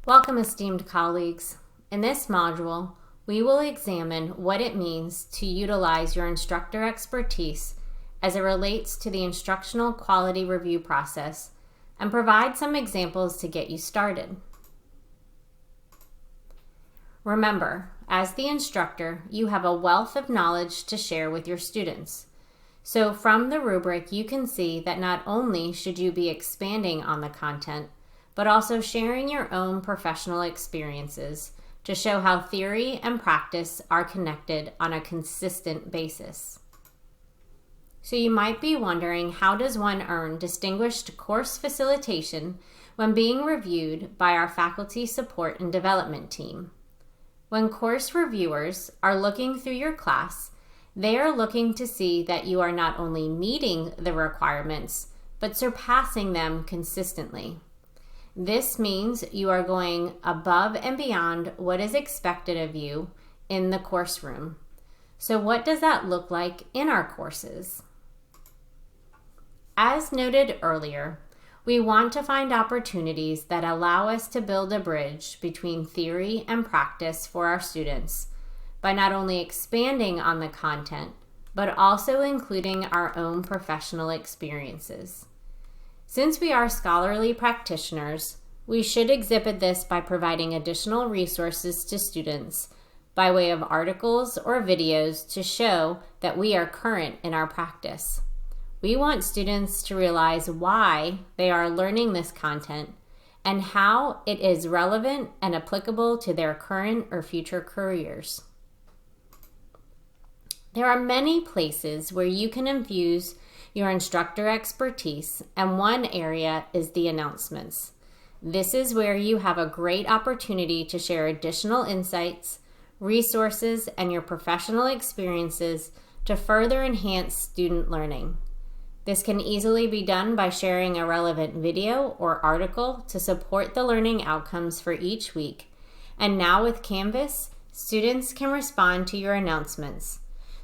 Welcome, esteemed colleagues. In this module, we will examine what it means to utilize your instructor expertise as it relates to the instructional quality review process and provide some examples to get you started. Remember, as the instructor, you have a wealth of knowledge to share with your students. So from the rubric, you can see that not only should you be expanding on the content, but also sharing your own professional experiences to show how theory and practice are connected on a consistent basis. So you might be wondering, how does one earn distinguished course facilitation when being reviewed by our faculty support and development team? When course reviewers are looking through your class, they are looking to see that you are not only meeting the requirements, but surpassing them consistently. This means you are going above and beyond what is expected of you in the course room. So what does that look like in our courses? As noted earlier, we want to find opportunities that allow us to build a bridge between theory and practice for our students by not only expanding on the content, but also including our own professional experiences. Since we are scholarly practitioners, we should exhibit this by providing additional resources to students by way of articles or videos to show that we are current in our practice. We want students to realize why they are learning this content and how it is relevant and applicable to their current or future careers. There are many places where you can infuse your instructor expertise, and one area is the announcements. This is where you have a great opportunity to share additional insights, resources, and your professional experiences to further enhance student learning. This can easily be done by sharing a relevant video or article to support the learning outcomes for each week. And now with Canvas, students can respond to your announcements.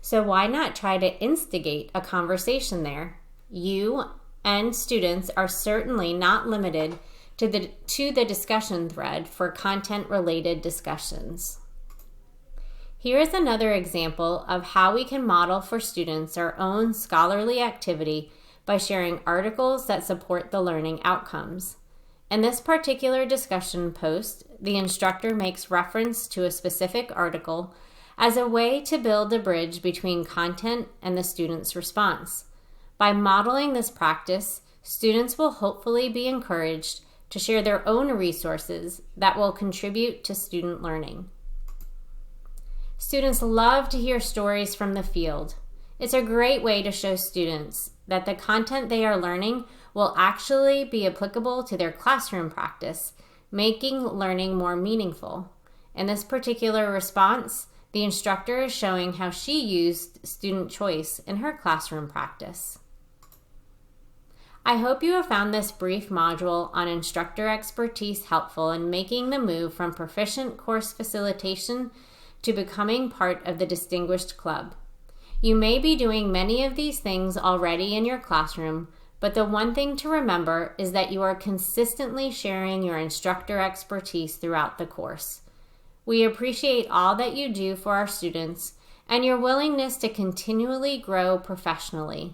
So why not try to instigate a conversation there? You and students are certainly not limited to the discussion thread for content-related discussions. Here is another example of how we can model for students our own scholarly activity by sharing articles that support the learning outcomes. In this particular discussion post, the instructor makes reference to a specific article as a way to build a bridge between content and the student's response. By modeling this practice, students will hopefully be encouraged to share their own resources that will contribute to student learning. Students love to hear stories from the field. It's a great way to show students that the content they are learning will actually be applicable to their classroom practice, making learning more meaningful. In this particular response, the instructor is showing how she used student choice in her classroom practice. I hope you have found this brief module on instructor expertise helpful in making the move from proficient course facilitation to becoming part of the Distinguished Club. You may be doing many of these things already in your classroom, but the one thing to remember is that you are consistently sharing your instructor expertise throughout the course. We appreciate all that you do for our students and your willingness to continually grow professionally.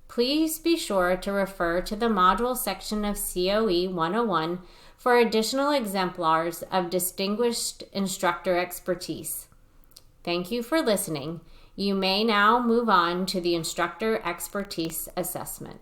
Please be sure to refer to the module section of COE 101 for additional exemplars of distinguished instructor expertise. Thank you for listening. You may now move on to the instructor expertise assessment.